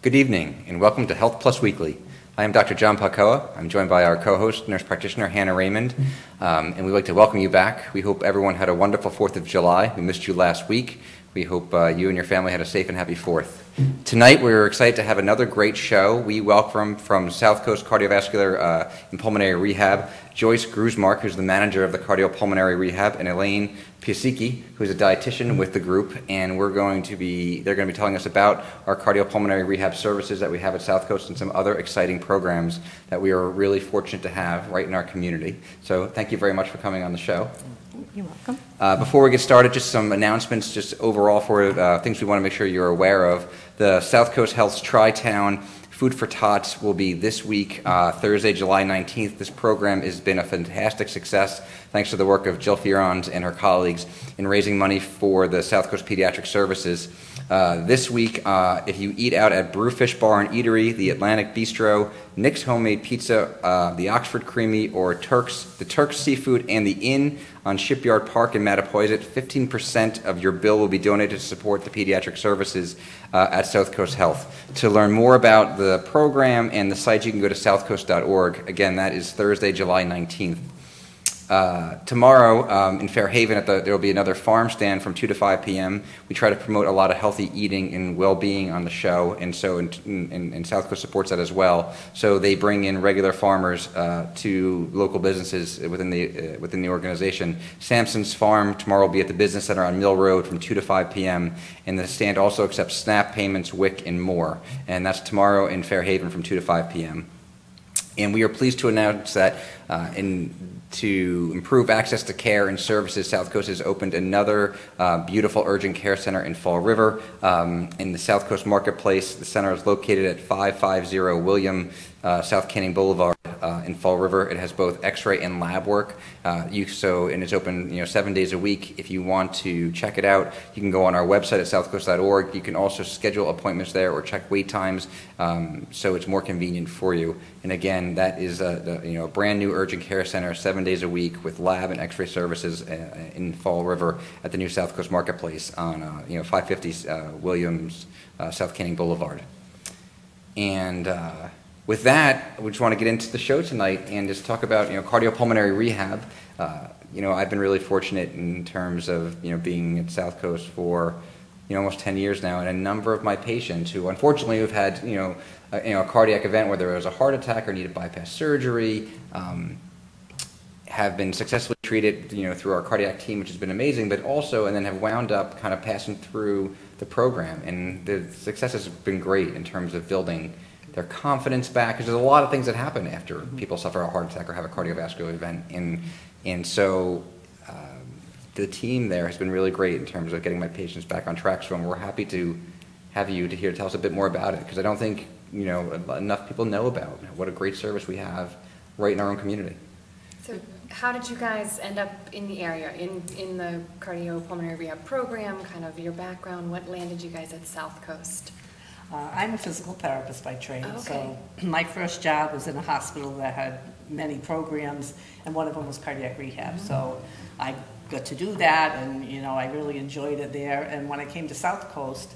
Good evening, and welcome to Health Plus Weekly. I am Dr. John Podkowa. I'm joined by our co-host, nurse practitioner Hannah Raymond, and we'd like to welcome you back. We hope everyone had a wonderful 4th of July. We missed you last week. We hope you and your family had a safe and happy 4th. Tonight, we're excited to have another great show. We welcome from Southcoast Cardiovascular and Pulmonary Rehab, Joyce Grusmark, who's the manager of the Cardiopulmonary Rehab, and Elaine Piasecki, who's a dietitian with the group, and they're going to be telling us about our cardiopulmonary rehab services that we have at Southcoast and some other exciting programs that we are really fortunate to have right in our community. So thank you very much for coming on the show. You're welcome. Before we get started, just some announcements, just overall for things we want to make sure you're aware of. The Southcoast Health's Tri-Town Food for Tots will be this week, Thursday, July 19th. This program has been a fantastic success thanks to the work of Jill Fierons and her colleagues in raising money for the Southcoast Pediatric Services. This week, if you eat out at Brewfish Bar and Eatery, the Atlantic Bistro, Nick's Homemade Pizza, the Oxford Creamy, or the Turks Seafood, and the Inn on Shipyard Park in Mattapoisett, 15% of your bill will be donated to support the pediatric services at Southcoast Health. To learn more about the program and the site, you can go to southcoast.org. Again, that is Thursday, July 19th. Tomorrow in Fairhaven, there will be another farm stand from 2 to 5 p.m. We try to promote a lot of healthy eating and well-being on the show, and so and Southcoast supports that as well. So they bring in regular farmers to local businesses within the organization. Sampson's Farm tomorrow will be at the Business Center on Mill Road from 2 to 5 p.m. And the stand also accepts SNAP payments, WIC, and more. And that's tomorrow in Fairhaven from 2 to 5 p.m. And we are pleased to announce that to improve access to care and services, Southcoast has opened another beautiful urgent care center in Fall River in the Southcoast Marketplace. The center is located at 550 William South Canning Boulevard in Fall River. It has both X-ray and lab work. And it's open 7 days a week. If you want to check it out, you can go on our website at southcoast.org. You can also schedule appointments there or check wait times, so it's more convenient for you. And again, that is a brand new urgent care center, 7 days a week with lab and X-ray services in Fall River at the new Southcoast Marketplace on 550 Williams South Canning Boulevard. And with that, we just want to get into the show tonight and just talk about cardiopulmonary rehab. I've been really fortunate in terms of being at Southcoast for almost 10 years now, and a number of my patients who unfortunately have had a cardiac event where there was a heart attack or needed bypass surgery have been successfully treated through our cardiac team, which has been amazing, but also and then have wound up kind of passing through the program, and the success has been great in terms of building their confidence back, because there's a lot of things that happen after people suffer a heart attack or have a cardiovascular event, and so the team there has been really great in terms of getting my patients back on track. So we're happy to have you to tell us a bit more about it, because I don't think enough people know about what a great service we have right in our own community. So how did you guys end up in the area, in the cardiopulmonary rehab program, kind of your background? What landed you guys at Southcoast? I'm a physical therapist by trade, okay. So my first job was in a hospital that had many programs, and one of them was cardiac rehab. Mm-hmm. So I got to do that, and I really enjoyed it there. And when I came to Southcoast,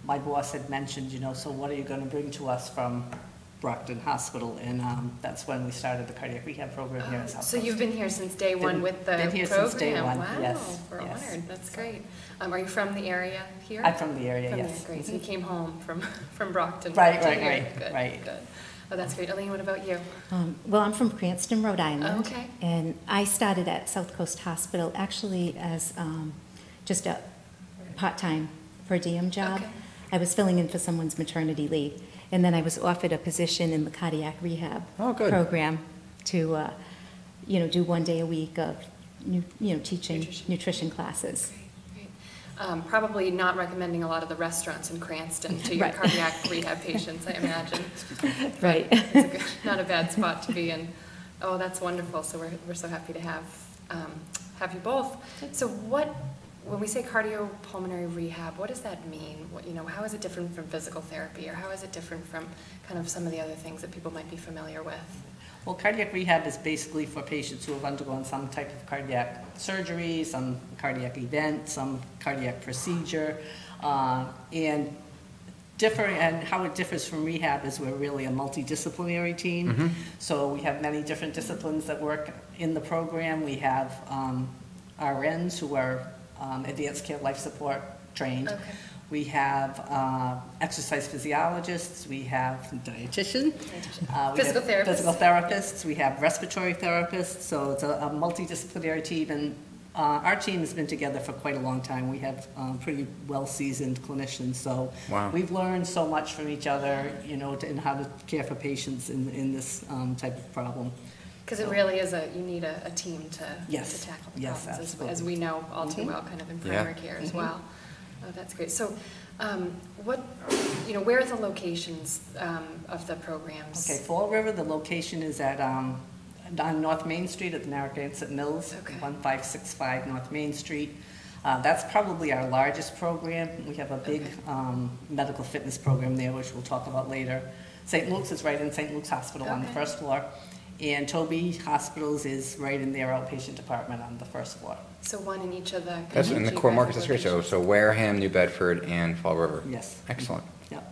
my boss had mentioned, so what are you going to bring to us from Brockton Hospital? And that's when we started the cardiac rehab program here at Southcoast. So you've been here since day one with the program? Been here since day one, wow, yes. We're yes. honored. That's great. Are you from the area here? I'm from the area, yes. Great. So you came home from Brockton. Right. Good. Oh, that's great. Elaine, what about you? Well, I'm from Cranston, Rhode Island. Okay. And I started at Southcoast Hospital actually as just a part-time per diem job. Okay. I was filling in for someone's maternity leave. And then I was offered a position in the cardiac rehab program to, do 1 day a week of, teaching nutrition classes. Great. Probably not recommending a lot of the restaurants in Cranston to your cardiac rehab patients, I imagine. Right. It's not a bad spot to be in. Oh, that's wonderful. So we're so happy to have you both. So when we say cardiopulmonary rehab, what does that mean? How is it different from physical therapy, or how is it different from kind of some of the other things that people might be familiar with? Well, cardiac rehab is basically for patients who have undergone some type of cardiac surgery, some cardiac event, some cardiac procedure, and and how it differs from rehab is we're really a multidisciplinary team. So we have many different disciplines that work in the program. We have RNs who are advanced care life support trained. Okay. We have exercise physiologists, we have dietitian, Physical therapists. physical therapists, we have respiratory therapists, so it's a multidisciplinary team, and our team has been together for quite a long time. We have pretty well-seasoned clinicians, so we've learned so much from each other, you know, and how to care for patients in this type of problem. Because it really is you need a team to tackle the Yes, problems, as we know all too well, kind of in primary care as well. Oh, that's great. So, where are the locations of the programs? Okay, Fall River, the location is at on North Main Street at the Narragansett Mills, 1565 North Main Street. That's probably our largest program. We have a big medical fitness program there, which we'll talk about later. St. Luke's is right in St. Luke's Hospital on the first floor. And Toby Hospitals is right in their outpatient department on the first floor. So one in each of the... That's in the core markets, that's great. So Wareham, New Bedford, and Fall River. Yes. Excellent. Yep.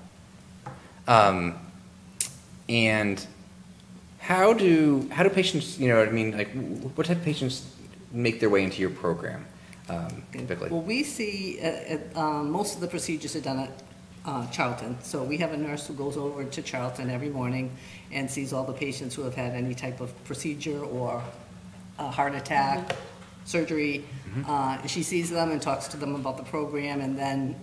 And how do patients, you know what I mean, like what type of patients make their way into your program typically? Well, we see most of the procedures are done at Charlton. So we have a nurse who goes over to Charlton every morning and sees all the patients who have had any type of procedure or a heart attack, surgery. She sees them and talks to them about the program, and then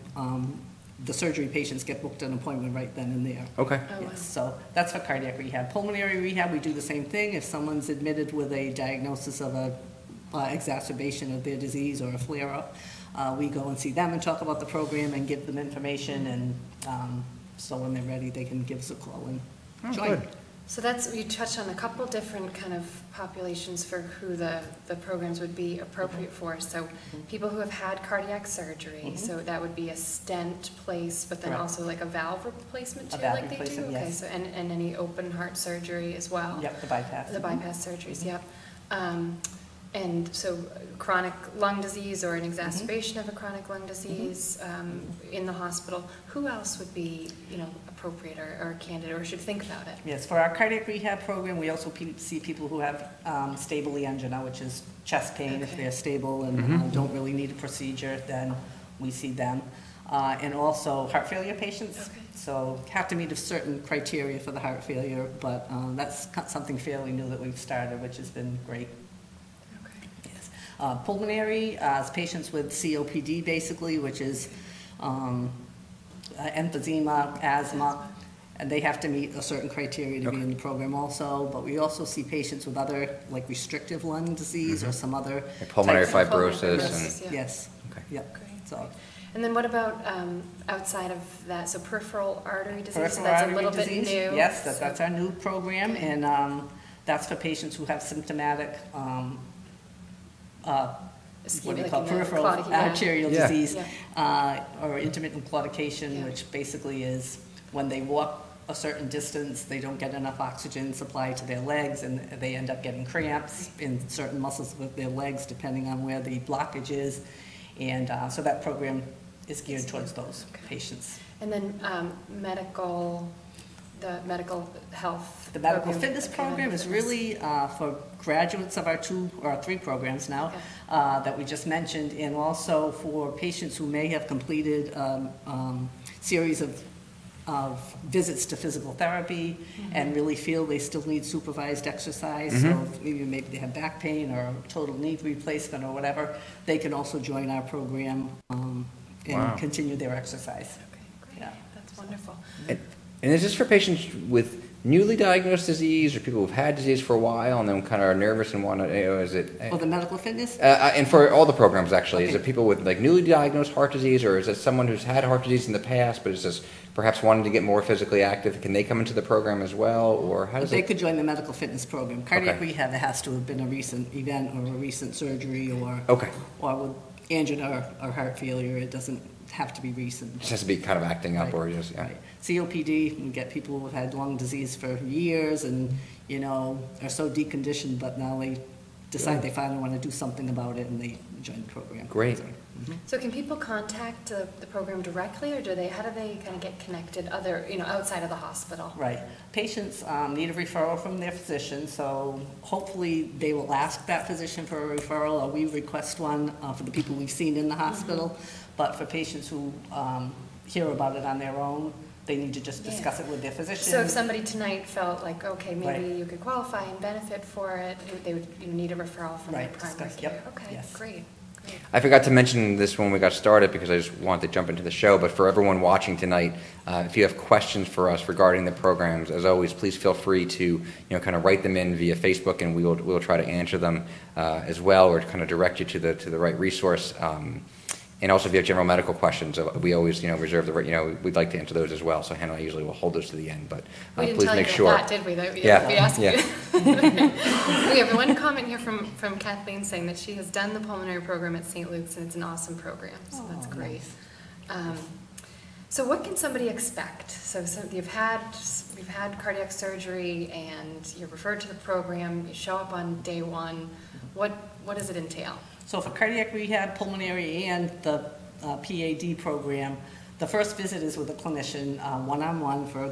the surgery patients get booked an appointment right then and there. Okay. Yes, so that's for cardiac rehab. Pulmonary rehab, we do the same thing. If someone's admitted with a diagnosis of a exacerbation of their disease or a flare-up, we go and see them and talk about the program and give them information, and so when they're ready, they can give us a call and join. Good. So you touched on a couple different kind of populations for who the programs would be appropriate for. So people who have had cardiac surgery, so that would be a stent place, but then also like a valve replacement too, like they do? Okay, yes. so and any open heart surgery as well? Yep, the bypass. The bypass surgeries, yep. And so chronic lung disease or an exacerbation of a chronic lung disease in the hospital, who else would be, appropriate or a candidate or should think about it? Yes, for our cardiac rehab program, we also see people who have stable angina, which is chest pain. If they're stable and don't really need a procedure, then we see them. And also heart failure patients. So have to meet a certain criteria for the heart failure, but that's something fairly new that we've started, which has been great. Pulmonary is patients with COPD, basically, which is emphysema, asthma, and they have to meet a certain criteria to be in the program also. But we also see patients with other, like restrictive lung disease or some other like pulmonary fibrosis. And, yes. Okay. Yep. Great. So. And then what about outside of that? So peripheral artery disease. Peripheral so that's artery a little disease. bit new. Yes, that's our new program, and that's for patients who have symptomatic. What do you call peripheral arterial disease, or intermittent claudication, which basically is when they walk a certain distance, they don't get enough oxygen supply to their legs, and they end up getting cramps in certain muscles with their legs, depending on where the blockage is. And so that program is geared towards those patients. And then the medical health. The medical fitness program is really for graduates of our 2 or 3 programs now that we just mentioned, and also for patients who may have completed series of visits to physical therapy and really feel they still need supervised exercise. So maybe they have back pain or total knee replacement or whatever, they can also join our program and continue their exercise. Okay, great. That's wonderful. And is this for patients with newly diagnosed disease or people who've had disease for a while and then kind of are nervous and want to, is it? Oh, the medical fitness? And for all the programs, actually. Is it people with like newly diagnosed heart disease, or is it someone who's had heart disease in the past but is just perhaps wanting to get more physically active? Can they come into the program as well, or how does They could join the medical fitness program. Cardiac rehab, it has to have been a recent event or a recent surgery or with angina or heart failure. It doesn't have to be recent. It just has to be kind of acting up or just, COPD, we get people who have had lung disease for years and, are so deconditioned, but now they decide they finally want to do something about it, and join the program. Great. So can people contact the program directly, or how do they kind of get connected outside of the hospital? Right. Patients need a referral from their physician, so hopefully they will ask that physician for a referral, or we request one for the people we've seen in the hospital. But for patients who hear about it on their own, they need to just discuss it with their physician. So if somebody tonight felt like, okay, maybe Right. you could qualify and benefit for it, they would need a referral from their Right, primary discuss, care. yep, Okay, yes. great. I forgot to mention this when we got started because I just wanted to jump into the show, but for everyone watching tonight, if you have questions for us regarding the programs, as always, please feel free to kind of write them in via Facebook, and we'll try to answer them as well, or kind of direct you to the right resource. And also, if you have general medical questions, we always reserve the right. We'd like to answer those as well. So Hannah and I usually will hold those to the end, but We didn't please tell make you sure. that, did we? That we Yeah, asked yeah. We have one comment here from Kathleen saying that she has done the pulmonary program at St. Luke's, and it's an awesome program, so that's great. So what can somebody expect? So you've had cardiac surgery, and you're referred to the program. You show up on day one. What does it entail? So for cardiac rehab, pulmonary, and the PAD program, the first visit is with a clinician, one-on-one, for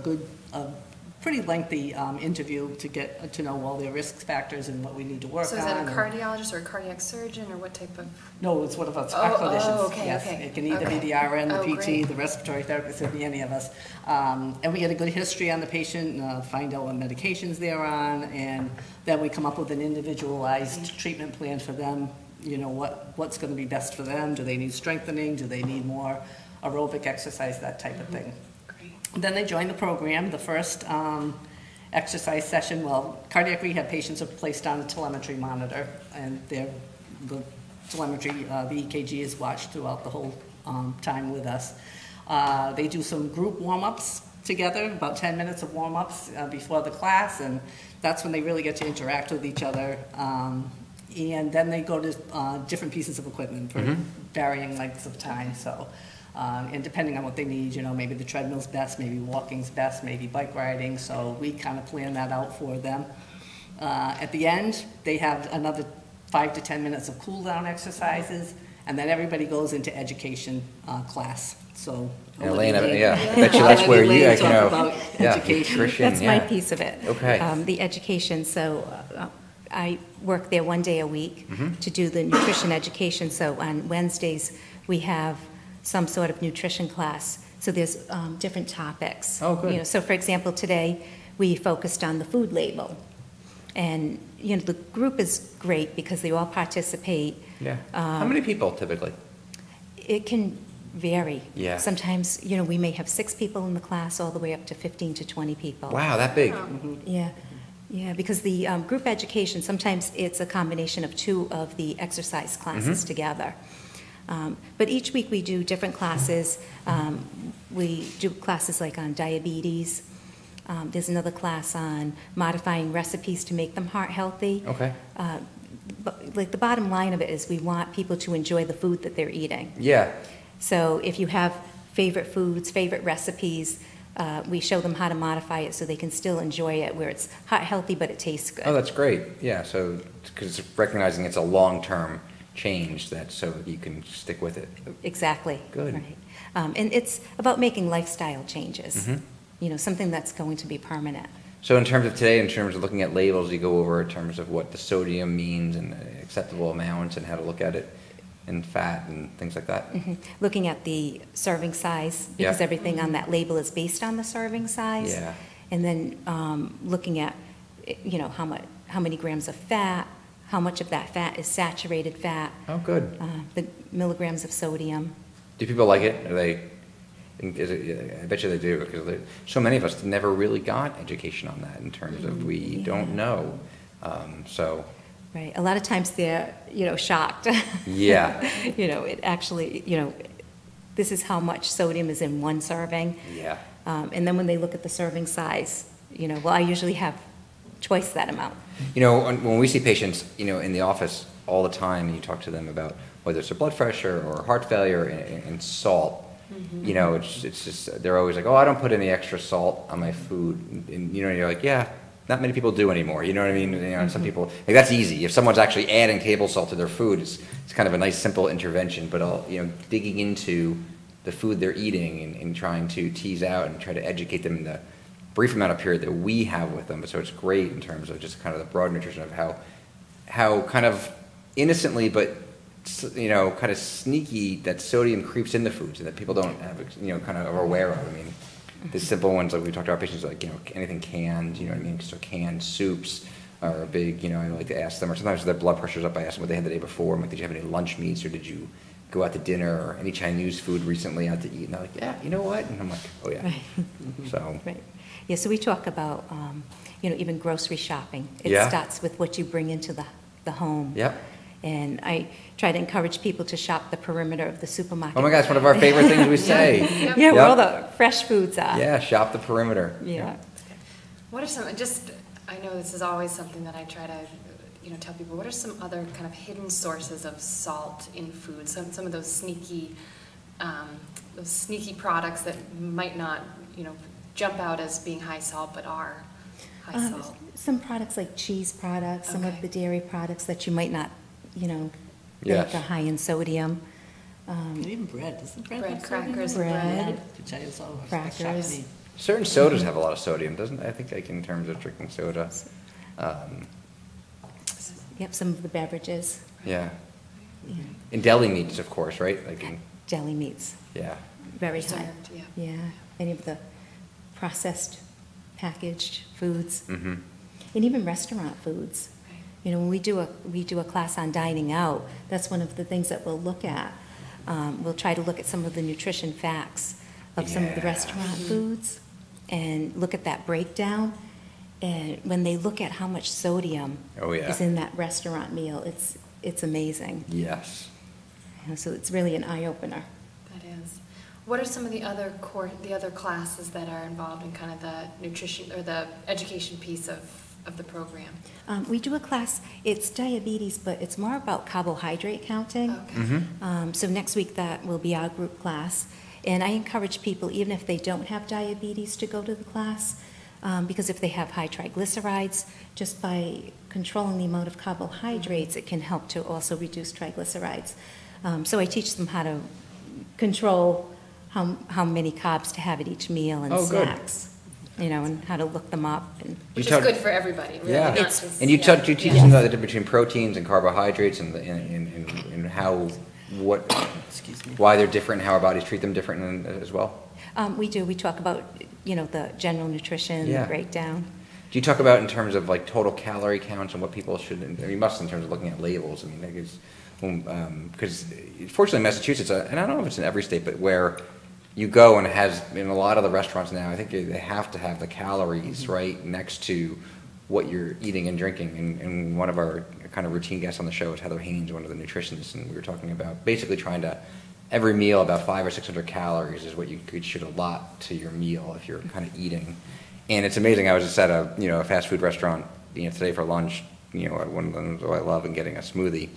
a pretty lengthy interview to get to know all their risk factors and what we need to work on. So is that a cardiologist or a cardiac surgeon, or what type of? No, it's one of us, our clinicians. Okay, yes. okay. It can either be the RN, the PT, great. the respiratory therapist, it could be any of us. And we get a good history on the patient, find out what medications they're on, and then we come up with an individualized treatment plan for them. What's going to be best for them. Do they need strengthening? Do they need more aerobic exercise, that type of thing. Great. Then they join the program. The first exercise session, cardiac rehab patients are placed on a telemetry monitor, and the telemetry, the EKG is watched throughout the whole time with us. They do some group warm-ups together, about 10 minutes of warm-ups before the class, and that's when they really get to interact with each other. And then they go to different pieces of equipment for varying lengths of time. So, and depending on what they need, maybe the treadmill's best, maybe walking's best, maybe bike riding. So we kind of plan that out for them. At the end, they have another 5 to 10 minutes of cool down exercises, and then everybody goes into education class. So, Elaine, I bet you that's where you guys education. Nutrition, That's my piece of it. Okay. The education, so I work there one day a week to do the nutrition education. So on Wednesdays, we have some sort of nutrition class. So there's different topics. Oh, good. So for example, today we focused on the food label. And, the group is great because they all participate. Yeah. How many people typically? It can vary. Yeah. Sometimes, we may have 6 people in the class all the way up to 15 to 20 people. Wow, that big. Yeah. Yeah, because the group education, sometimes it's a combination of 2 of the exercise classes together. But each week we do different classes. We do classes like on diabetes. There's another class on modifying recipes to make them heart healthy. Okay. But like the bottom line of it is we want people to enjoy the food that they're eating. Yeah. So if you have favorite foods, favorite recipes, we show them how to modify it so they can still enjoy it, where it's heart healthy but it tastes good. Oh, that's great. Yeah, so because recognizing it's a long-term change, so you can stick with it. Exactly. Good. Right. And it's about making lifestyle changes. Something that's going to be permanent. So in terms of today, in terms of looking at labels, you go over in terms of what the sodium means and acceptable amounts and how to look at it, and fat and things like that. Looking at the serving size, because everything on that label is based on the serving size. Yeah. And then looking at, how many grams of fat, how much of that fat is saturated fat. Oh, good. The milligrams of sodium. Do people like it? I bet you they do, because so many of us never really got education on that in terms of we don't know. So. Right. A lot of times they're, shocked. Yeah. It actually, this is how much sodium is in one serving. Yeah. And then when they look at the serving size, I usually have twice that amount. When we see patients, in the office all the time, and you talk to them about whether it's a blood pressure or heart failure and salt, it's just, they're always like, oh, I don't put any extra salt on my food. And you're like, yeah, not many people do anymore. You know what I mean? You know, some people, like, that's easy. If someone's actually adding table salt to their food, it's kind of a nice, simple intervention. But you know, digging into the food they're eating and trying to tease out and try to educate them in the brief amount of period that we have with them. So it's great in terms of just kind of the broad nutrition of how kind of innocently, but you know, kind of sneaky that sodium creeps into foods and that people don't have, you know, kind of are aware of. I mean, the simple ones like we talked to our patients, like, you know, anything canned, you know what I mean? So canned soups are a big, you know, I like to ask them, or sometimes if their blood pressure's up, I ask them what they had the day before. I'm like, did you have any lunch meats, or did you go out to dinner, or any Chinese food recently out to eat? And they're like, yeah, you know what? And I'm like, oh yeah. Right. So. Right. Yeah, so we talk about, you know, even grocery shopping. It Yeah. starts with what you bring into the home. Yep. And I try to encourage people to shop the perimeter of the supermarket. Oh my God, it's one of our favorite things we say. Yep. Yeah, where all Yep. the fresh foods are. Yeah, shop the perimeter. Yeah. What are some, I know this is always something that I try to, you know, tell people, what are some other kind of hidden sources of salt in food? Some of those sneaky products that might not, you know, jump out as being high salt, but are high salt. Some products like cheese products, some of Okay. the dairy products that you might not, you know, Yes. think are high in sodium. And even bread, doesn't bread Bread, have sodium? crackers, Bread. bread. Which I also Crackers. shocked me. Certain sodas have a lot of sodium, doesn't it? I think, like, in terms of drinking soda. Yep, some of the beverages, Yeah. In deli meats, of course, right? Like in, deli meats, yeah. very high. Preserved, yeah. Yeah, any of the processed packaged foods, Mm-hmm. and even restaurant foods. Right. You know, when we do a class on dining out, that's one of the things that we'll look at. We'll try to look at some of the nutrition facts of some of the Yeah. restaurant foods and look at that breakdown. And when they look at how much sodium Oh, yeah. is in that restaurant meal, it's amazing. Yes. You know, so it's really an eye-opener. That is. What are some of the other classes that are involved in kind of the nutrition or the education piece of the program? We do a class, it's diabetes, but it's more about carbohydrate counting. Okay. Mm-hmm. So next week, that will be our group class. And I encourage people, even if they don't have diabetes, to go to the class. Because if they have high triglycerides, just by controlling the amount of carbohydrates, it can help to also reduce triglycerides. So I teach them how to control how many carbs to have at each meal and Oh, good. snacks, you know, and how to look them up. And Which You is good for everybody, really. Yeah. not It's- just- And you yeah. teach Yes. them the difference between proteins and carbohydrates and how, Excuse me. why they're different, and how our bodies treat them different as well. we do. We talk about, you know, the general nutrition, Yeah. the breakdown. Do you talk about in terms of like total calorie counts and what people should, I mean, you must in terms of looking at labels. I mean, I guess, because fortunately Massachusetts, and I don't know if it's in every state, but where you go and it has, in a lot of the restaurants now, I think they have to have the calories right next to what you're eating and drinking. And one of our kind of routine guests on the show is Heather Haynes, one of the nutritionists, and we were talking about basically trying to, every meal about 500 or 600 calories is what you should allot to your meal if you're kind of eating. And it's amazing. I was just at a fast food restaurant today for lunch, at one of them I love, and getting a smoothie.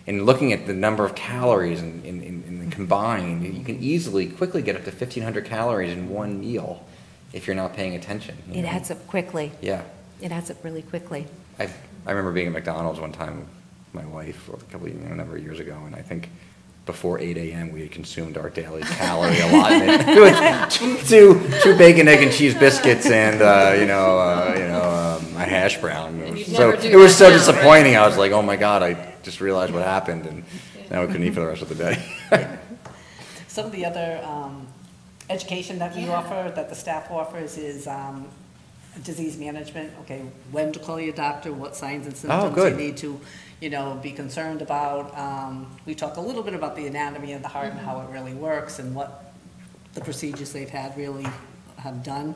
And looking at the number of calories in combined, you can quickly get up to 1,500 calories in one meal if you're not paying attention. It adds up quickly. Yeah. It adds up really quickly. I remember being at McDonald's one time with my wife a number of years ago, and I think before 8 a.m. we had consumed our daily calorie allotment. It was two bacon, egg, and cheese biscuits and a hash brown. It was so disappointing. I was like, oh my God, I just realized what happened, and now we couldn't eat for the rest of the day. Some of the other education that we offer, that the staff offers, is disease management. Okay, when to call your doctor, what signs and symptoms you need to, be concerned about. We talk a little bit about the anatomy of the heart and how it really works and what the procedures they've had really have done.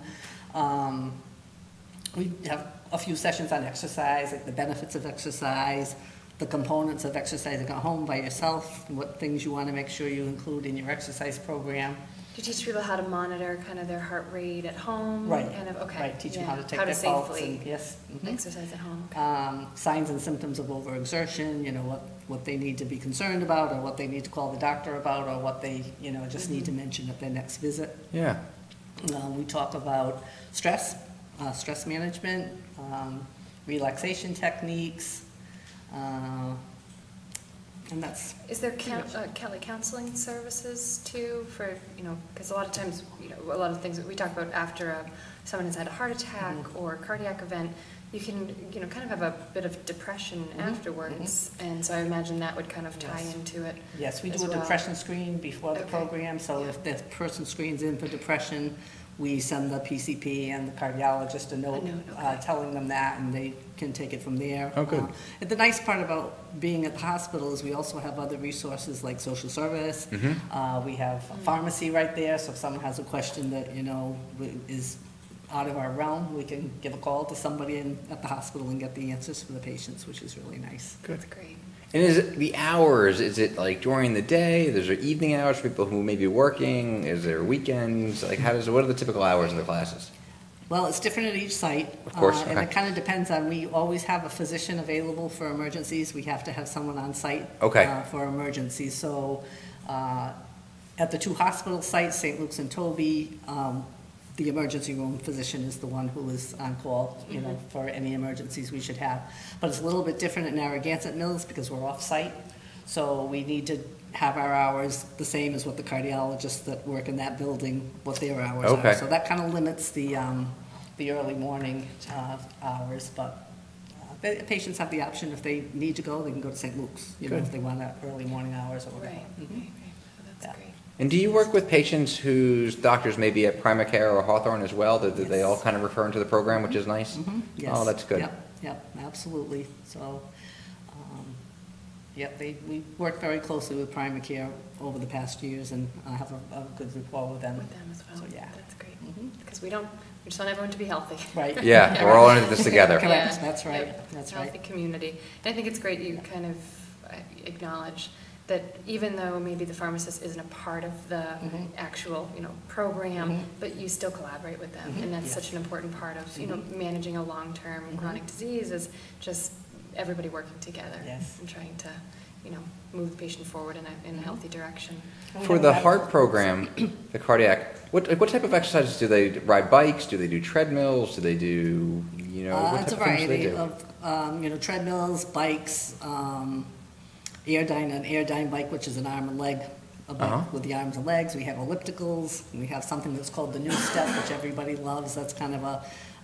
We have a few sessions on exercise, like the benefits of exercise, the components of exercising at home by yourself, what things you want to make sure you include in your exercise program. Do you teach people how to monitor kind of their heart rate at home? Right. Kind of, okay. Right, teach them how to take how their to pulse safely and, yes. Mhm. exercise at home. Okay. Signs and symptoms of overexertion, what they need to be concerned about, or what they need to call the doctor about, or what they, just need to mention at their next visit. Yeah. We talk about stress, stress management, relaxation techniques, and that's... Is there counseling services too for, because a lot of times, a lot of things that we talk about after someone has had a heart attack or cardiac event, you can, kind of have a bit of depression afterwards, and so I imagine that would kind of tie into it. Yes, we do a depression screen before the program, so if the person screens in for depression, we send the PCP and the cardiologist a note telling them that, and they can take it from there. Oh, good. And the nice part about being at the hospital is we also have other resources like social service. We have a pharmacy right there, so if someone has a question that, is out of our realm, we can give a call to somebody at the hospital and get the answers for the patients, which is really nice. Good. That's great. And is it the hours? Is it like during the day? Is there evening hours for people who may be working? Is there weekends? Like what are the typical hours of the classes? Well, it's different at each site. Of course. And it kind of depends on, we always have a physician available for emergencies. We have to have someone on site for emergencies. So at the two hospital sites, St. Luke's and Toby, the emergency room physician is the one who is on call, for any emergencies we should have. But it's a little bit different at Narragansett Mills because we're off-site. So we need to have our hours the same as what the cardiologists that work in that building, what their hours are. So that kind of limits the early morning hours. But patients have the option, if they need to go, they can go to St. Luke's, if they want early morning hours or whatever. Right. Oh, that's great. And do you work with patients whose doctors may be at Primacare or Hawthorne as well? Do they all kind of refer into the program, which is nice? Yes. Oh, that's good. Yep, absolutely. So, we work very closely with Primacare over the past years, and I have a good rapport with them. With them as well. So, yeah. That's great. Because we just want everyone to be healthy. Right. Yeah, we're all into this together. Correct. Yeah. That's right. Yep. That's Healthy right. community. And I think it's great you kind of acknowledge that even though maybe the pharmacist isn't a part of the actual, program, but you still collaborate with them, and that's such an important part of, managing a long-term chronic disease is just everybody working together and trying to, move the patient forward in a healthy direction. For the heart program, the cardiac, what type of exercises do they ride? Bikes? Do they do treadmills? Do they do, what it's a type of things do they variety do? of, treadmills, bikes, an airdyne bike, which is an arm and leg, a bike with the arms and legs. We have ellipticals. We have something that's called the New Step, which everybody loves. That's kind of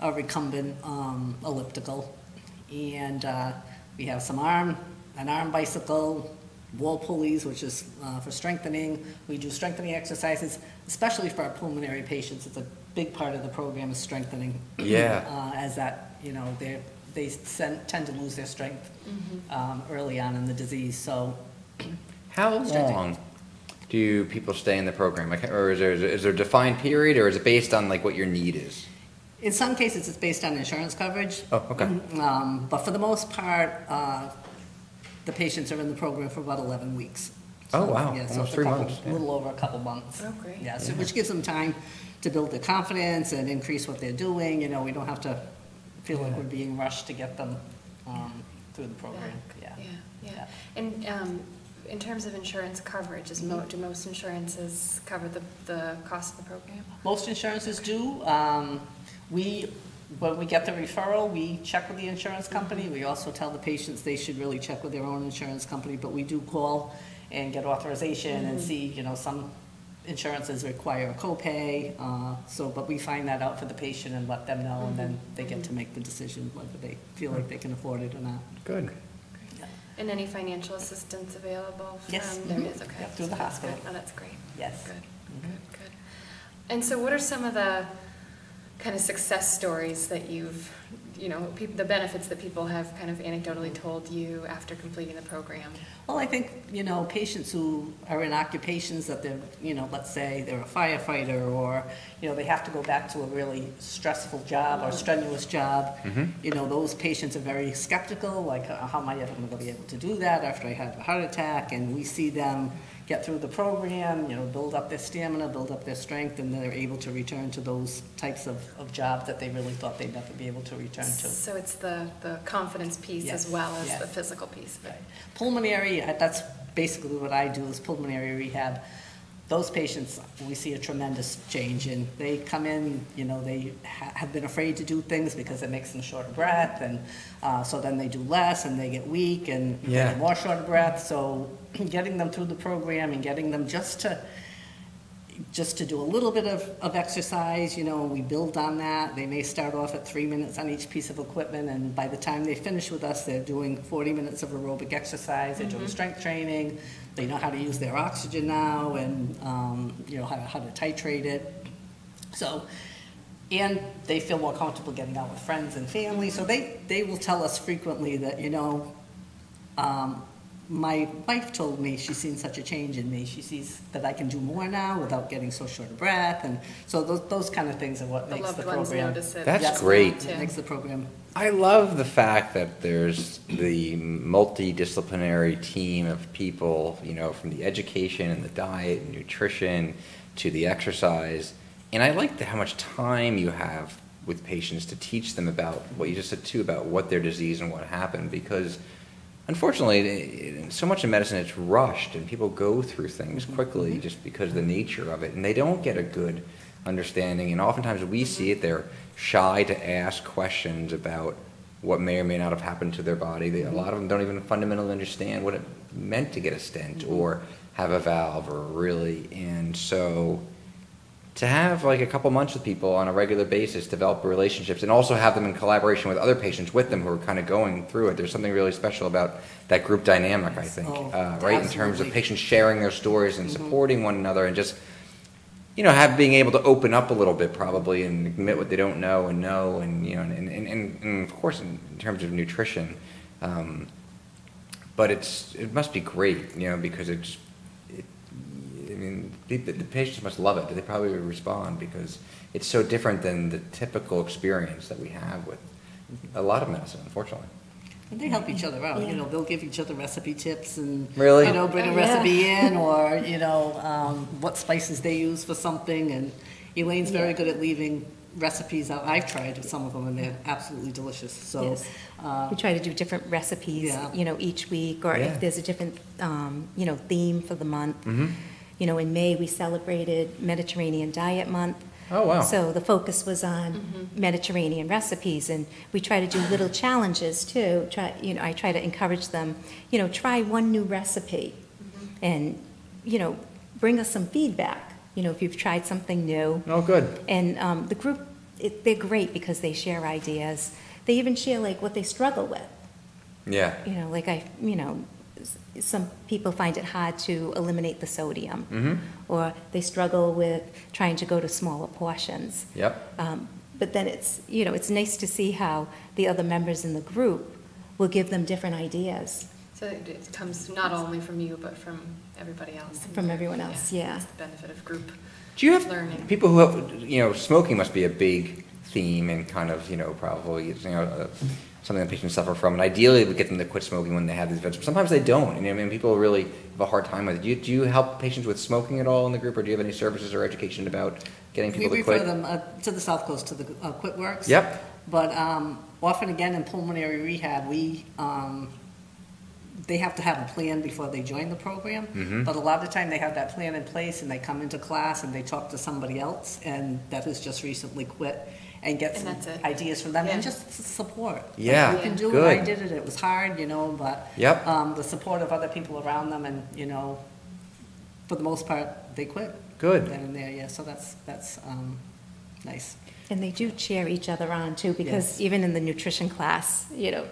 a recumbent elliptical. And we have an arm bicycle, wall pulleys, which is for strengthening. We do strengthening exercises, especially for our pulmonary patients. It's a big part of the program is strengthening. As that, they tend to lose their strength early on in the disease. So, how long do people stay in the program? Or is there a defined period, or is it based on what your need is? In some cases, it's based on insurance coverage. Oh, okay. But for the most part, the patients are in the program for about 11 weeks. So, oh, wow. Yeah, so almost 3 months. A little over a couple months. Oh, great. Yeah, so which gives them time to build their confidence and increase what they're doing. We don't have to feel like we're being rushed to get them through the program. Yeah. And in terms of insurance coverage, do most insurances cover the cost of the program? Most insurances do. When we get the referral, we check with the insurance company. We also tell the patients they should really check with their own insurance company, but we do call and get authorization and see, some insurances require a copay, but we find that out for the patient and let them know, and then they get to make the decision whether they feel like they can afford it or not. Good. Yeah. And any financial assistance available? Yes. There is, okay. Through the hospital. Oh, that's great. Yes. Good. And so what are some of the kind of success stories that you've, the benefits that people have kind of anecdotally told you after completing the program? Well, I think, patients who are in occupations that they're, let's say they're a firefighter or, they have to go back to a really stressful job or strenuous job. Those patients are very skeptical, like, how am I ever going to be able to do that after I had a heart attack? And we see them get through the program, build up their stamina, build up their strength, and they're able to return to those types of jobs that they really thought they'd never be able to return to. So it's the confidence piece as well as the physical piece of it. Pulmonary, that's basically what I do is pulmonary rehab. those patients, we see a tremendous change in. They come in, you know, they have been afraid to do things because it makes them short of breath, and so then they do less and they get weak and get more short of breath. So getting them through the program and getting them just to do a little bit of exercise, you know, we build on that. They may start off at 3 minutes on each piece of equipment, and by the time they finish with us, they're doing 40 minutes of aerobic exercise, they're doing strength training, they know how to use their oxygen now, and you know, how to titrate it. So, and they feel more comfortable getting out with friends and family, so they will tell us frequently that, you know, my wife told me she's seen such a change in me. She sees that I can do more now without getting so short of breath, and so those kind of things are what makes the program. That's great. It makes the program. I love the fact that there's the multidisciplinary team of people, you know, from the education and the diet and nutrition to the exercise, and I like how much time you have with patients to teach them about what you just said too, about what their disease and what happened, because unfortunately, so much in medicine, it's rushed, and people go through things quickly just because of the nature of it, and they don't get a good understanding, and oftentimes we see it, they're shy to ask questions about what may or may not have happened to their body. A lot of them don't even fundamentally understand what it meant to get a stent or have a valve, or really, and so to have like a couple months with people on a regular basis, develop relationships, and also have them in collaboration with other patients with them who are kind of going through it. There's something really special about that group dynamic, I think, right? In terms of patients sharing their stories and supporting one another, and just, you know, being able to open up a little bit probably and admit what they don't know, and you know, and of course in terms of nutrition, but it must be great, you know, because I mean, the patients must love it. They probably would respond because it's so different than the typical experience that we have with a lot of medicine, unfortunately. And they help each other out. Yeah. You know, they'll give each other recipe tips and, really? you know, bring a recipe in, or, you know, what spices they use for something. And Elaine's very good at leaving recipes out. I've tried some of them, and they're absolutely delicious. So we try to do different recipes, you know, each week, or if there's a different, you know, theme for the month. You know, in May we celebrated Mediterranean Diet Month. Oh, wow. So the focus was on Mediterranean recipes, and we try to do little challenges too. You know, I try to encourage them, you know, try one new recipe, and, you know, bring us some feedback, you know, if you've tried something new. Oh, good. And the group, they're great because they share ideas. They even share like what they struggle with. Yeah. You know, like you know, some people find it hard to eliminate the sodium, or they struggle with trying to go to smaller portions. Yep. But then it's, you know, it's nice to see how the other members in the group will give them different ideas. So it comes not only from you, but from everybody else. From everyone else, yeah. It's the benefit of group Do you have learning. people who have, you know, smoking must be a big theme and kind of, you know, probably, you know, something that patients suffer from, and ideally we get them to quit smoking when they have these events. But sometimes they don't, and I mean, people really have a hard time with it. Do you help patients with smoking at all in the group, or do you have any services or education about getting people to quit? We refer them to the Southcoast, to the Quit Works. Yep. But often, again, in pulmonary rehab, they have to have a plan before they join the program. But a lot of the time they have that plan in place, and they come into class and they talk to somebody else and that has just recently quit, and get some ideas from them, and just support. Yeah, like, you can do good. it. I did it. It was hard, you know, but the support of other people around them, and, you know, for the most part, they quit. Good. Then and there, yeah. So that's nice. And they do cheer each other on too, because even in the nutrition class, you know,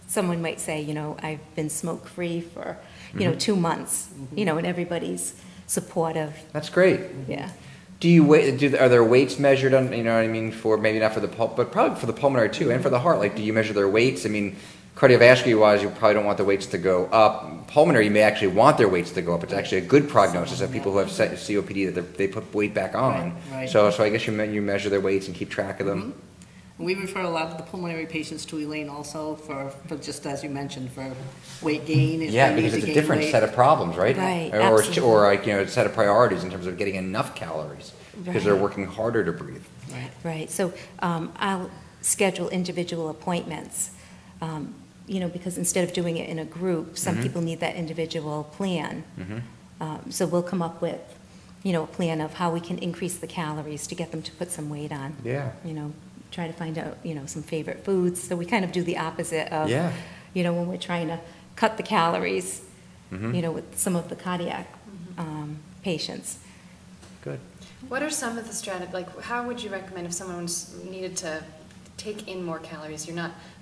someone might say, you know, I've been smoke-free for, you know, 2 months, you know, and everybody's supportive. That's great. Yeah. Do you are there weights measured on, you know what I mean, for maybe not for the but probably for the pulmonary too, and for the heart? Like, do you measure their weights? I mean, cardiovascular wise, you probably don't want the weights to go up. Pulmonary, you may actually want their weights to go up. It's actually a good prognosis of people who have COPD, that they put weight back on. Right. So I guess you measure their weights and keep track of them. We refer a lot of the pulmonary patients to Elaine also for just as you mentioned, for weight gain. Because it's a different set of problems, right? Right, or like, you know, a set of priorities in terms of getting enough calories, because they're working harder to breathe. Right. So I'll schedule individual appointments, you know, because instead of doing it in a group, some people need that individual plan. So we'll come up with, a plan of how we can increase the calories to get them to put some weight on. Yeah. Try to find out, some favorite foods. So we kind of do the opposite of, when we're trying to cut the calories, with some of the cardiac patients. Good. What are some of the strategies, like how would you recommend if someone's needed to take in more calories?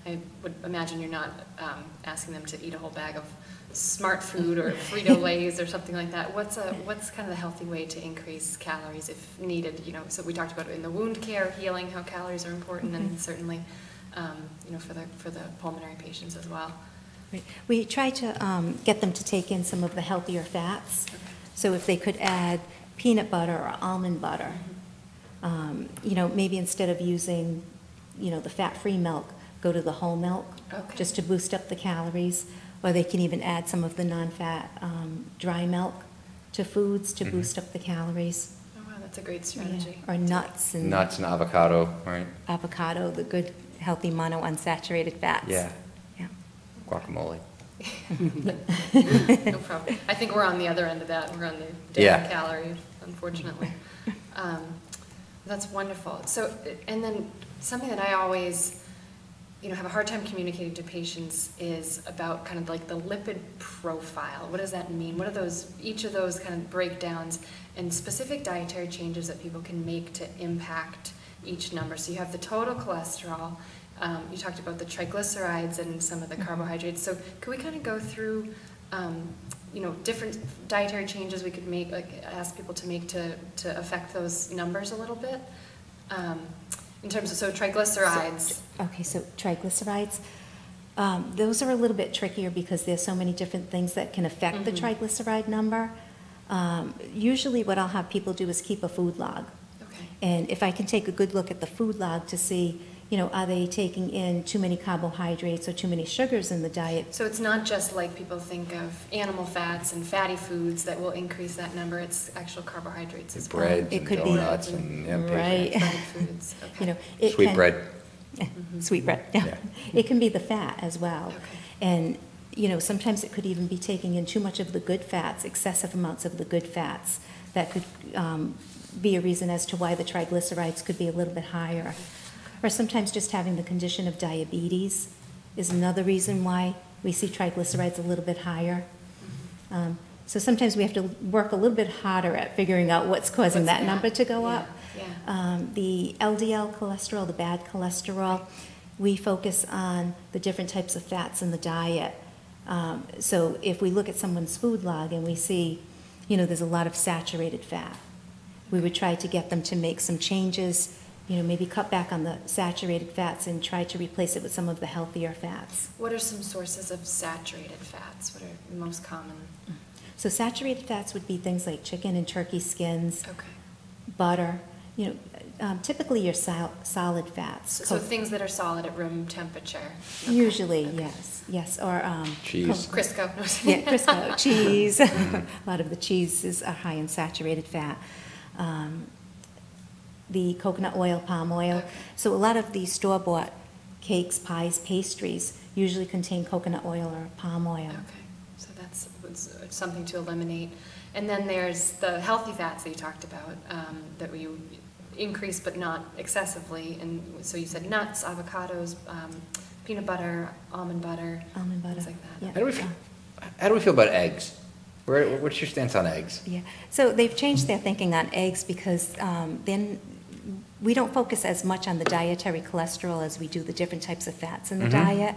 I would imagine you're not asking them to eat a whole bag of smart food or Frito-Lays or something like that. What's kind of the healthy way to increase calories if needed? So we talked about in the wound care, healing, how calories are important, and certainly, for the pulmonary patients as well. Right. We try to get them to take in some of the healthier fats. Okay. So if they could add peanut butter or almond butter, maybe instead of using, the fat-free milk, go to the whole milk, just to boost up the calories. Or they can even add some of the non-fat dry milk to foods to boost up the calories. Oh wow, that's a great strategy. Yeah. Or nuts and avocado, right? Avocado, the good healthy monounsaturated fats. Yeah. Guacamole. No problem. I think we're on the other end of that. We're on the daily calorie, unfortunately. That's wonderful. So, and then something that I always have a hard time communicating to patients is about kind of like the lipid profile. What does that mean? What are each of those kind of breakdowns and specific dietary changes that people can make to impact each number? So you have the total cholesterol. You talked about the triglycerides and some of the carbohydrates. So could we kind of go through, different dietary changes we could make, like ask people to make to affect those numbers a little bit? In terms of, triglycerides. So triglycerides, those are a little bit trickier because there's so many different things that can affect the triglyceride number. Usually what I'll have people do is keep a food log. Okay. And if I can take a good look at the food log to see, are they taking in too many carbohydrates or too many sugars in the diet? So it's not just like people think of animal fats and fatty foods that will increase that number. It's actual carbohydrates as well. Breads and donuts and right. Fatty foods. Okay. Sweet bread. Sweet bread. Yeah. It can be the fat as well. Okay. And sometimes it could even be taking in too much of the good fats, excessive amounts of the good fats. That could be a reason as to why the triglycerides could be a little bit higher. Or sometimes just having the condition of diabetes is another reason why we see triglycerides a little bit higher. So sometimes we have to work a little bit harder at figuring out what's causing that number to go up. Yeah. The LDL cholesterol, the bad cholesterol, we focus on the different types of fats in the diet. So if we look at someone's food log and we see, there's a lot of saturated fat, we would try to get them to make some changes, maybe cut back on the saturated fats and try to replace it with some of the healthier fats. What are some sources of saturated fats? What are the most common? So saturated fats would be things like chicken and turkey skins, butter, typically your solid fats. So things that are solid at room temperature? Usually, yes. Or cheese. Crisco. Yeah, Crisco, cheese. A lot of the cheeses are high in saturated fat. The coconut oil, palm oil. So a lot of the store-bought cakes, pies, pastries usually contain coconut oil or palm oil. Okay, so that's something to eliminate. And then there's the healthy fats that you talked about that we increase but not excessively. And so you said nuts, avocados, peanut butter, almond butter, things like that. Yeah. How do we feel about eggs? What's your stance on eggs? Yeah, so they've changed their thinking on eggs because then we don't focus as much on the dietary cholesterol as we do the different types of fats in the diet.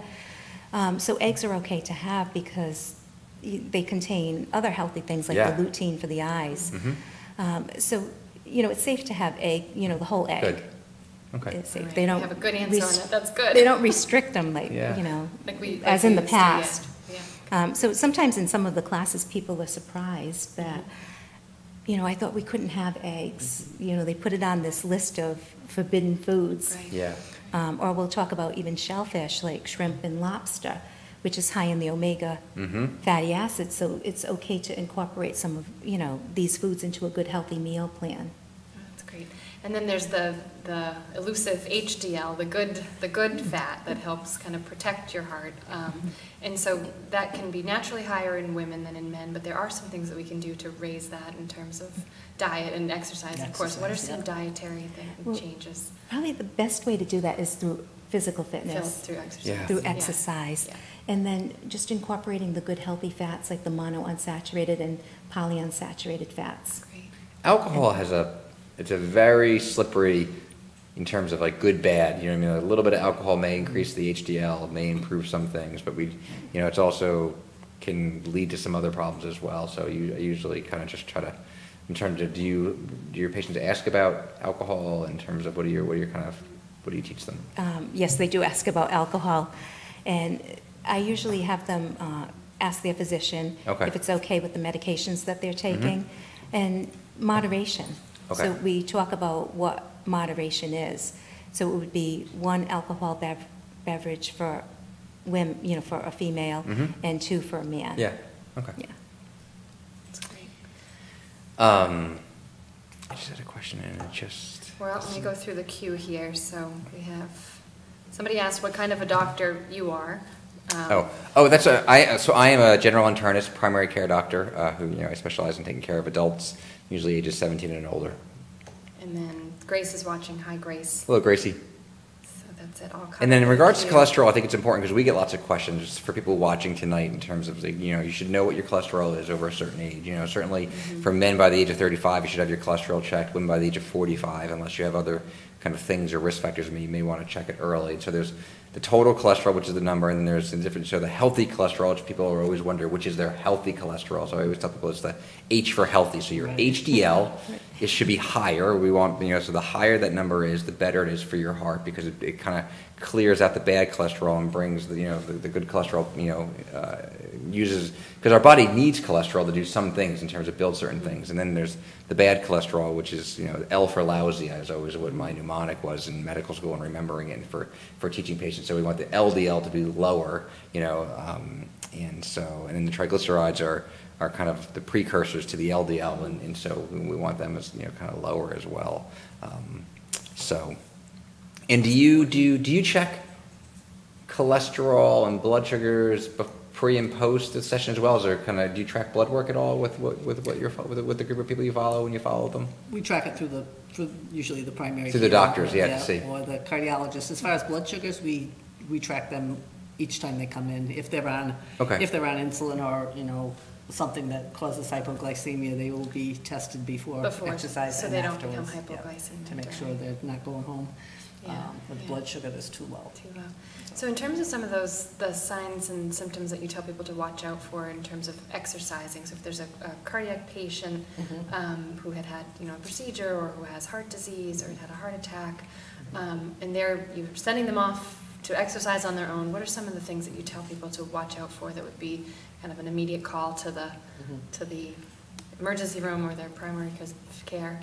So eggs are okay to have because they contain other healthy things like the lutein for the eyes. So, it's safe to have egg, the whole egg. Good. Okay. It's safe. Right. They don't You have a good answer on it. That's good. They don't restrict them like as in the past. So sometimes in some of the classes, people are surprised that, I thought we couldn't have eggs. They put it on this list of forbidden foods. Right. Yeah. Or we'll talk about even shellfish like shrimp and lobster, which is high in the omega fatty acids. So it's okay to incorporate some of, these foods into a good healthy meal plan. That's great. And then there's the elusive HDL, the good fat that helps kind of protect your heart. And so that can be naturally higher in women than in men, but there are some things that we can do to raise that in terms of diet and exercise, of course. What are some dietary changes? Probably the best way to do that is through physical fitness. Through exercise. Yeah. Through exercise. Yeah. And then just incorporating the good healthy fats like the monounsaturated and polyunsaturated fats. Great. Alcohol it's a very slippery in terms of like good, bad, you know what I mean? A little bit of alcohol may increase the HDL, may improve some things, but it's also can lead to some other problems as well. So I usually kind of just try to, in terms of, do your patients ask about alcohol in terms of what do you teach them? Yes, they do ask about alcohol, and I usually have them ask their physician if it's okay with the medications that they're taking, and moderation. Okay. So we talk about what moderation is. So it would be 1 alcohol beverage for women, for a female, and 2 for a man. Yeah. Okay. Yeah. That's great. I just had a question and it just... Well, let me go through the queue here. So we have, somebody asked what kind of a doctor you are. So I am a general internist, primary care doctor, who, I specialize in taking care of adults, usually ages 17 and older. And then Grace is watching. Hi, Grace. Hello, Gracie. So that's it. All And then in regards to cholesterol, I think it's important because we get lots of questions for people watching tonight in terms of, you should know what your cholesterol is over a certain age. Certainly for men by the age of 35, you should have your cholesterol checked. Women by the age of 45, unless you have other kind of things or risk factors, you may want to check it early. So there's the total cholesterol, which is the number, and then there's the different. So the healthy cholesterol, which people are always wonder, which is their healthy cholesterol. So I always tell people it's the H for healthy. So your HDL, it should be higher. We want, so the higher that number is, the better it is for your heart because it kind of clears out the bad cholesterol and brings the good cholesterol, uses, because our body needs cholesterol to do some things in terms of build certain things. And then there's the bad cholesterol, which is, L for lousy, is always what my mnemonic was in medical school and remembering it for teaching patients. So we want the LDL to be lower, and then the triglycerides are kind of the precursors to the LDL, and so we want them as, kind of lower as well. And do you check cholesterol and blood sugars pre and post the session as well? Is there do you track blood work at all with the group of people you follow when you follow them? We track it through usually the primary through the doctors, to see, or the cardiologist. As far as blood sugars, we track them each time they come in. If they're on insulin or something that causes hypoglycemia, they will be tested before exercise, so and they afterwards, don't become hypoglycemic to make sure they're not going home with blood sugar that's too low. So in terms of some of the signs and symptoms that you tell people to watch out for in terms of exercising, so if there's a cardiac patient who had a procedure or who has heart disease or had a heart attack, and you're sending them off to exercise on their own, what are some of the things that you tell people to watch out for that would be kind of an immediate call to the emergency room or their primary care?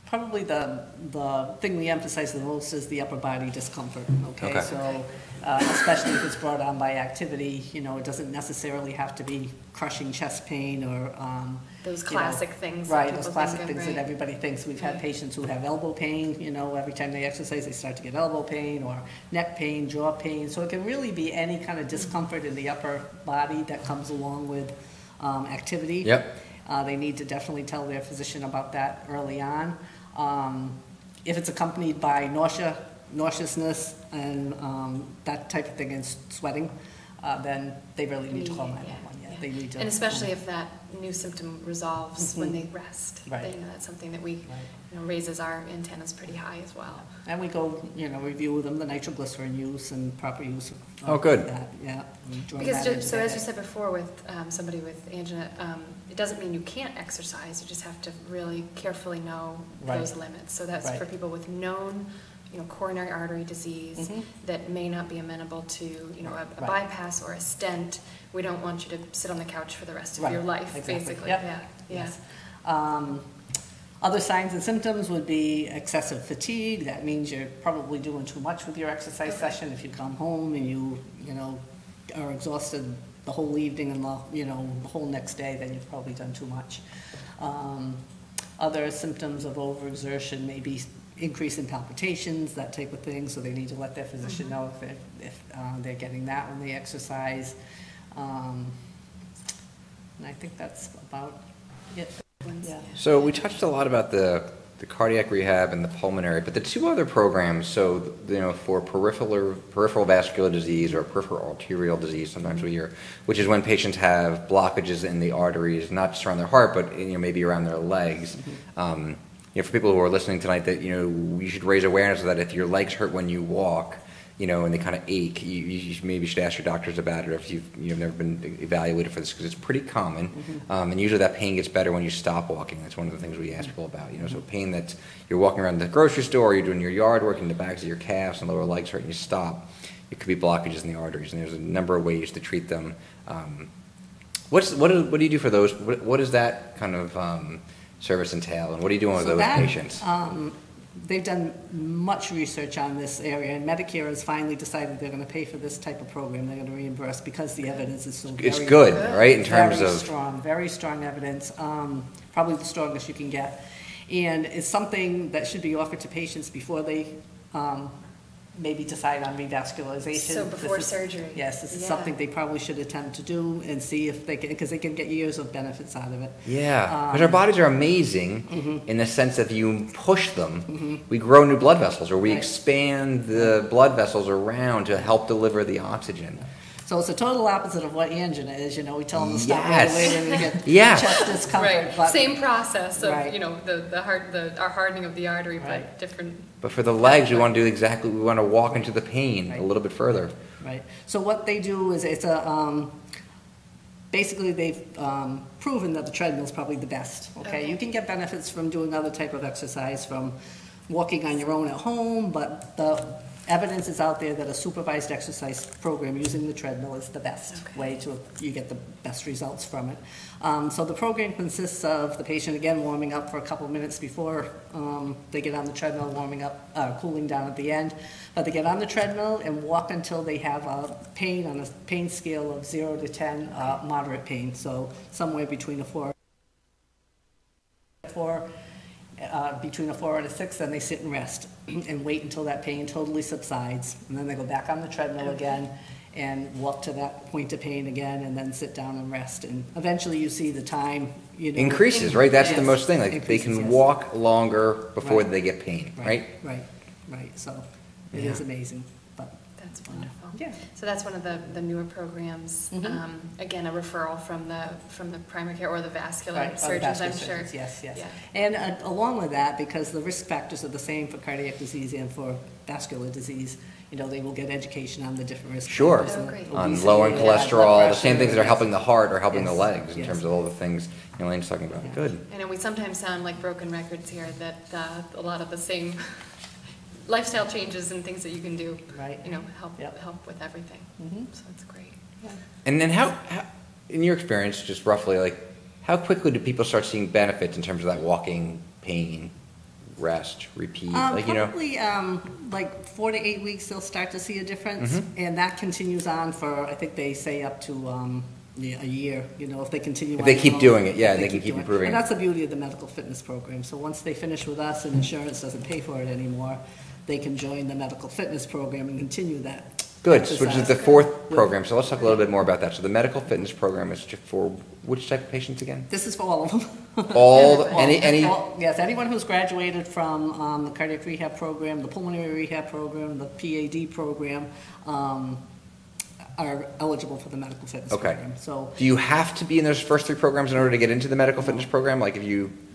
Probably the thing we emphasize the most is the upper body discomfort, okay? So especially if it's brought on by activity, it doesn't necessarily have to be crushing chest pain or those classic things. Right, those classic things that everybody thinks. We've had patients who have elbow pain, every time they exercise they start to get elbow pain or neck pain, jaw pain. So it can really be any kind of discomfort in the upper body that comes along with activity. Yep. They need to definitely tell their physician about that early on. If it's accompanied by nauseousness and that type of thing and sweating, then they really need to call 911. They need to, and especially if that new symptom resolves when they rest. Right. That's something that we raises our antennas pretty high as well. And we go, review with them the nitroglycerin use and proper use of good. that. Yeah. Because as you said before, with somebody with angina, it doesn't mean you can't exercise. You just have to really carefully know those limits. So that's for people with known, coronary artery disease that may not be amenable to, a bypass or a stent. We don't want you to sit on the couch for the rest of your life, basically. Yep. Yeah. Other signs and symptoms would be excessive fatigue. That means you're probably doing too much with your exercise session. If you come home and you are exhausted the whole evening and the whole next day, then you've probably done too much. other symptoms of overexertion, maybe increase in palpitations, that type of thing, so they need to let their physician know if they're getting that when they exercise. And I think that's about it. Yeah. So we touched a lot about the cardiac rehab and the pulmonary, but the two other programs, so for peripheral vascular disease or peripheral arterial disease, sometimes we hear, which is when patients have blockages in the arteries, not just around their heart, but maybe around their legs. For people who are listening tonight, that you should raise awareness that if your legs hurt when you walk, and they kind of ache, you maybe should ask your doctors about it, or if you've never been evaluated for this, because it's pretty common. And usually that pain gets better when you stop walking. That's one of the things we ask people about. So pain that you're walking around the grocery store, you're doing your yard work, and the backs of your calves and lower legs hurt, and you stop. It could be blockages in the arteries, and there's a number of ways to treat them. What do you do for those? What does that kind of service entail, and what are you doing with those patients? They've done much research on this area, and Medicare has finally decided they're going to pay for this type of program. They're going to reimburse because the evidence is so it's good, right? In terms very of very strong evidence, probably the strongest you can get, and it's something that should be offered to patients before they maybe decide on revascularization. So before surgery. Yes, this is something they probably should attempt to do and see if they can, because they can get years of benefits out of it. Yeah, because our bodies are amazing in the sense that if you push them, we grow new blood vessels, or we expand the blood vessels around to help deliver the oxygen. So it's a total opposite of what angina is. We tell them to stop right away and they get chest discomfort. Right. But same process of our hardening of the artery, but different. But for the legs, we want to do we want to walk into the pain a little bit further. Right. So what they do is it's basically they've proven that the treadmill is probably the best. Okay. You can get benefits from doing other type of exercise, from walking on your own at home, but the evidence is out there that a supervised exercise program using the treadmill is the best way you get the best results from it. So the program consists of the patient, again, warming up for a couple minutes before they get on the treadmill, warming up, cooling down at the end. But they get on the treadmill and walk until they have pain on a pain scale of 0 to 10, moderate pain. So somewhere between a 4 between a 4 and a 6, then they sit and rest and wait until that pain totally subsides. And then they go back on the treadmill again and walk to that point of pain again, and then sit down and rest. And eventually you see the time, increases, right? That's the most thing. Like they can walk longer before they get pain, right? Right. So it is amazing. But that's wonderful. Yeah. So that's one of the newer programs. Again, a referral from the primary care or the vascular surgeons, I'm sure. Yes. Yeah. And along with that, because the risk factors are the same for cardiac disease and for vascular disease, they will get education on the different risk factors. On lowering cholesterol, the same things that are helping the heart are helping the legs in terms of all the things Elaine's talking about. Yeah. Good. I know we sometimes sound like broken records here, that a lot of the same lifestyle changes and things that you can do, help with everything. So that's great. Yeah. And then how, in your experience, just roughly, how quickly do people start seeing benefits in terms of that walking, pain, rest, repeat? Probably 4 to 8 weeks they'll start to see a difference, and that continues on for, I think they say, up to a year. If they continue. If they keep doing it, they can keep improving. And that's the beauty of the medical fitness program. So once they finish with us and insurance doesn't pay for it anymore, they can join the medical fitness program and continue that. Good, which is the fourth program. So let's talk a little bit more about that. So the medical fitness program is for which type of patients again? This is for all of them. Yes, anyone who's graduated from the cardiac rehab program, the pulmonary rehab program, the PAD program, are eligible for the medical fitness program. So, do you have to be in those first three programs in order to get into the medical fitness program?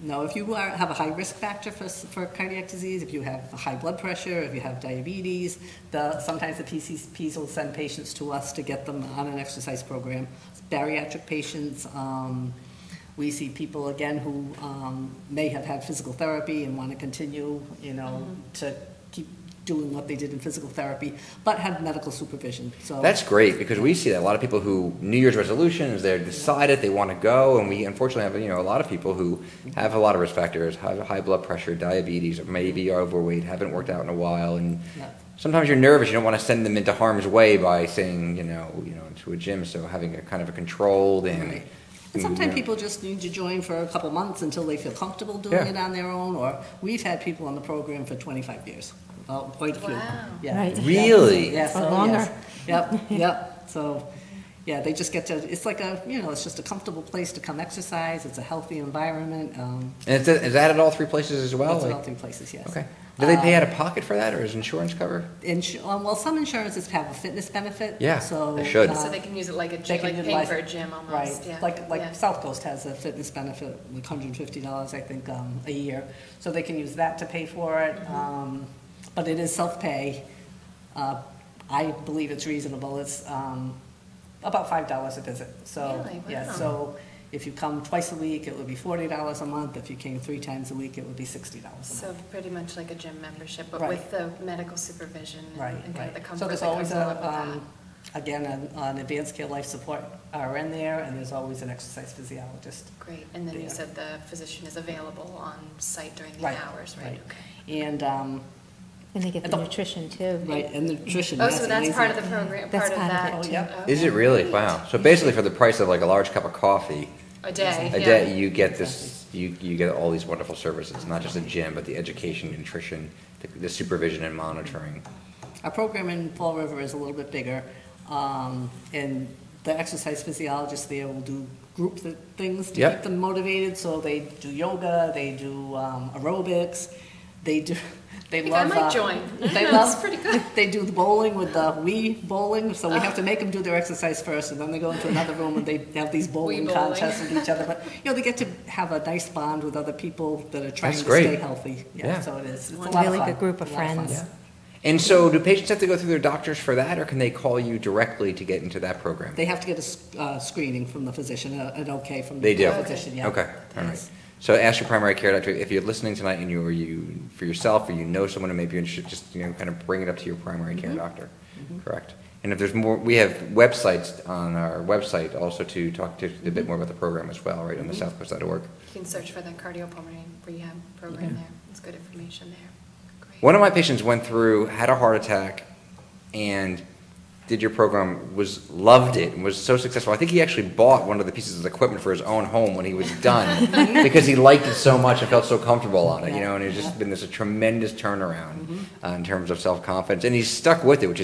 No, if you have a high risk factor for cardiac disease, if you have high blood pressure, if you have diabetes, sometimes the PCPs will send patients to us to get them on an exercise program. Bariatric patients, we see people again who may have had physical therapy and want to continue, to keep doing what they did in physical therapy, but have medical supervision. So that's great, because we see that a lot of people who New Year's resolutions, they're decided they want to go, and we unfortunately have a lot of people who have a lot of risk factors, have high blood pressure, diabetes, or maybe are overweight, haven't worked out in a while, and sometimes you're nervous. You don't want to send them into harm's way by saying to a gym. So having a kind of a controlled and And sometimes people just need to join for a couple months until they feel comfortable doing it on their own, or we've had people on the program for 25 years. Well, quite a few. Wow. Yeah. Right. Really? Yeah, Or so, longer. yes. Yep. So, yeah, they just get to, it's like a, it's just a comfortable place to come exercise. It's a healthy environment. And is that at all 3 places as well? Lots of Like- healthy places, yes. Okay. Do they pay out of pocket for that, or is insurance cover? Well, some insurances have a fitness benefit. Yeah, so, they should. So they can use it like a they gym, can like paying utilize for a it. gym almost. Right, Yeah. like Yeah. Southcoast has a fitness benefit, like $150, I think, a year. So they can use that to pay for it, but it is self-pay. I believe it's reasonable. It's about $5 a visit. So, Really? yeah, Wow. so if you come twice a week, it would be $40 a month. If you came 3 times a week, it would be $60 a month. So pretty much like a gym membership, but Right. with the medical supervision and, Right, and kind of the right. comfort So there's that always comes along with that. again, an advanced care life support RN there, and there's always an exercise physiologist. Great, and then you Yeah. said the physician is available on site during the Right, hours, right? right. Okay. And, And they get the Adult- nutrition too. right, and nutrition. Oh, yes, so that's part of amazing. the program, That's part of part of that it, too? too. Oh, Okay. Is it really? Great. Wow. So basically for the price of like a large cup of coffee A day, a yeah. day, you get this, you get all these wonderful services, not just a gym, but the education, nutrition, the supervision and monitoring. Our program in Fall River is a little bit bigger, and the exercise physiologists there will do group things to Yep. keep them motivated. So they do yoga, they do aerobics, they think love. I might join. They That's love. pretty good. They do the bowling with the Wii bowling, so we have to make them do their exercise first, and then they go into another room and they have these bowling Wii bowling. contests with each other. But they get to have a nice bond with other people that are trying That's to great. stay healthy. Yeah. So it is. It's a A lot of really fun. good group of A lot fun. friends. And so do patients have to go through their doctors for that, or can they call you directly to get into that program? They have to get a screening from the physician, an okay from They the do? physician, yeah. Okay, all right. So ask your primary care doctor, if you're listening tonight and you for yourself, or you know someone who may be interested, just, kind of bring it up to your primary care doctor. Correct. And if there's more, we have websites on our website also to talk to a bit more about the program as well, right, on the southcoast.org. You can search for the cardiopulmonary rehab program there. There's good information there. Great. One of my patients went through, had a heart attack, and did your program, loved it, and was so successful. I think he actually bought one of the pieces of equipment for his own home when he was done because he liked it so much and felt so comfortable on it, and it's just been this a tremendous turnaround in terms of self-confidence. And he's stuck with it, which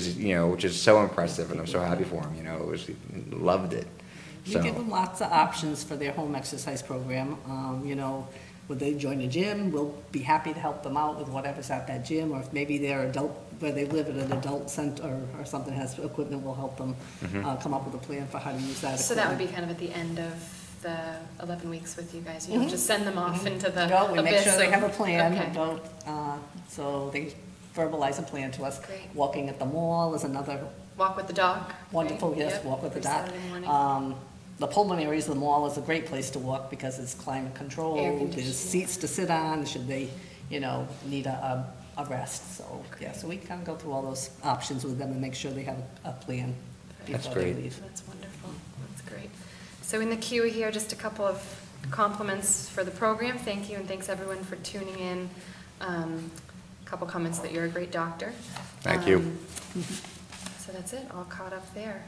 is so impressive, and I'm so happy for him. He loved it. You give them lots of options for their home exercise program. Would they join a gym? We'll be happy to help them out with whatever's at that gym, or if maybe they're adult, where they live at an adult center or something has equipment, we'll help them come up with a plan for how to use that equipment. So that would be kind of at the end of the 11 weeks with you guys. You don't just send them off into the No, we make abyss sure they of- have a plan. Okay. So they verbalize a plan to us. Great. Walking at the mall is another Walk with the dog. wonderful, right? yes, Yep. walk with the Every dog. Saturday morning. The pulmonaries of the mall is a great place to walk because it's climate Air controlled. conditioning. There's seats to sit on should they, need a rest. So, yeah, so we kind of go through all those options with them and make sure they have a plan That's before they great. leave. That's wonderful. That's great. So in the queue here, just a couple of compliments for the program. Thank you, and thanks everyone for tuning in. A couple comments that you're a great doctor. Thank you. So that's it, all caught up there.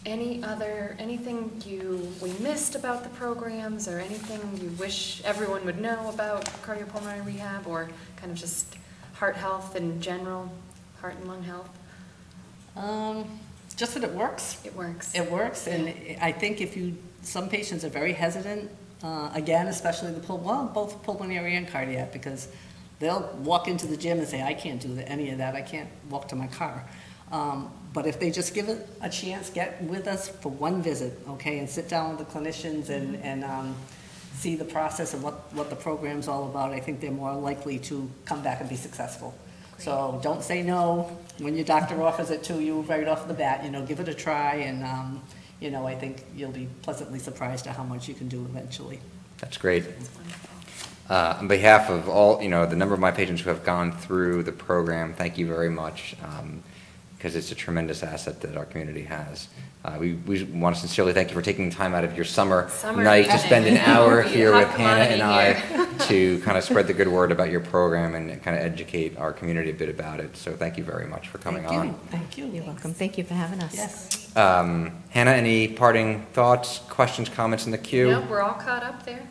Anything we missed about the programs, or anything you wish everyone would know about cardiopulmonary rehab, or kind of just heart health in general, heart and lung health? Just that it works. It works. It works, and I think some patients are very hesitant, again, especially both pulmonary and cardiac, because they'll walk into the gym and say, I can't do any of that, I can't walk to my car. But if they just give it a chance, get with us for one visit, okay, and sit down with the clinicians and see the process and what the program's all about, I think they're more likely to come back and be successful. Great. So don't say no when your doctor offers it to you right off the bat, give it a try, and I think you'll be pleasantly surprised at how much you can do eventually. That's great. That's wonderful. On behalf of all, the number of my patients who have gone through the program, thank you very much, because it's a tremendous asset that our community has. We want to sincerely thank you for taking time out of your summer night to spend an hour here with Hannah and I to kind of spread the good word about your program and kind of educate our community a bit about it. So thank you very much for coming on. Thank you. You're welcome. Thank you for having us. Yes. Hannah, any parting thoughts, questions, comments in the queue? No, we're all caught up there.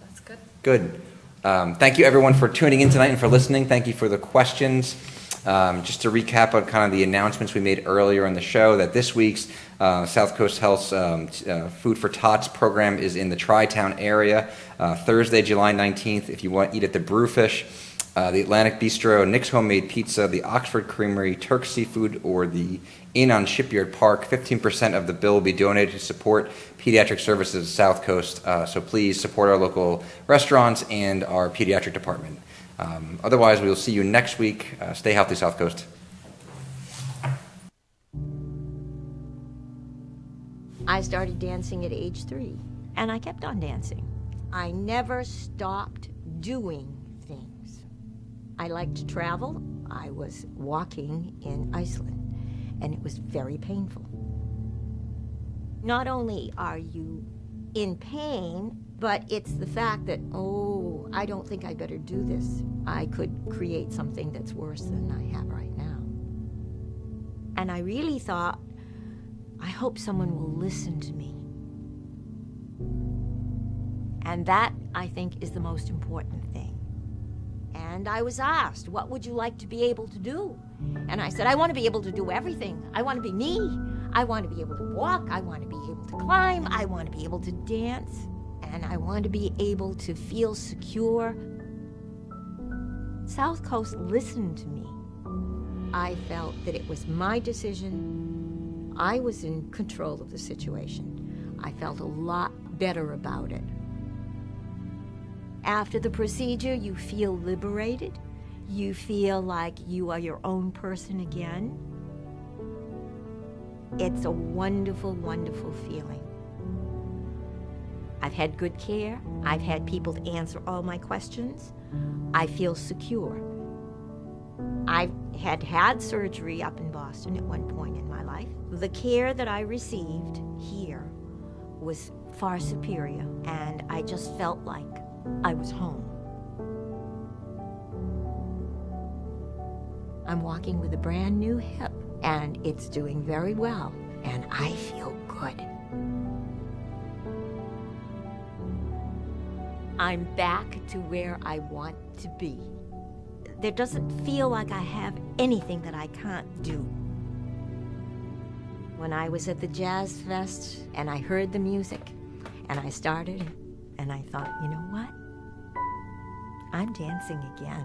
That's good. Good. Thank you, everyone, for tuning in tonight and for listening. Thank you for the questions. Just to recap on kind of the announcements we made earlier in the show, that this week's Southcoast Health's Food for Tots program is in the Tri-Town area. Thursday, July 19th, if you want to eat at the Brewfish, the Atlantic Bistro, Nick's Homemade Pizza, the Oxford Creamery, Turk's Seafood, or the Inn on Shipyard Park, 15% of the bill will be donated to support pediatric services at Southcoast. So please support our local restaurants and our pediatric department. Otherwise, we will see you next week. Stay healthy, Southcoast. I started dancing at age 3, and I kept on dancing. I never stopped doing things. I liked to travel. I was walking in Iceland, and it was very painful. Not only are you in pain, but it's the fact that, oh, I don't think I better do this. I could create something that's worse than I have right now. And I really thought, I hope someone will listen to me. And that, I think, is the most important thing. And I was asked, what would you like to be able to do? And I said, I want to be able to do everything. I want to be me. I want to be able to walk. I want to be able to climb. I want to be able to dance. And I want to be able to feel secure. Southcoast listened to me. I felt that it was my decision. I was in control of the situation. I felt a lot better about it. After the procedure, you feel liberated. You feel like you are your own person again. It's a wonderful, wonderful feeling. I've had good care. I've had people to answer all my questions. I feel secure. I've had surgery up in Boston at one point in my life. The care that I received here was far superior, and I just felt like I was home. I'm walking with a brand new hip, and it's doing very well, and I feel good. I'm back to where I want to be. There doesn't feel like I have anything that I can't do. When I was at the Jazz Fest and I heard the music and I started and I thought, you know what? I'm dancing again.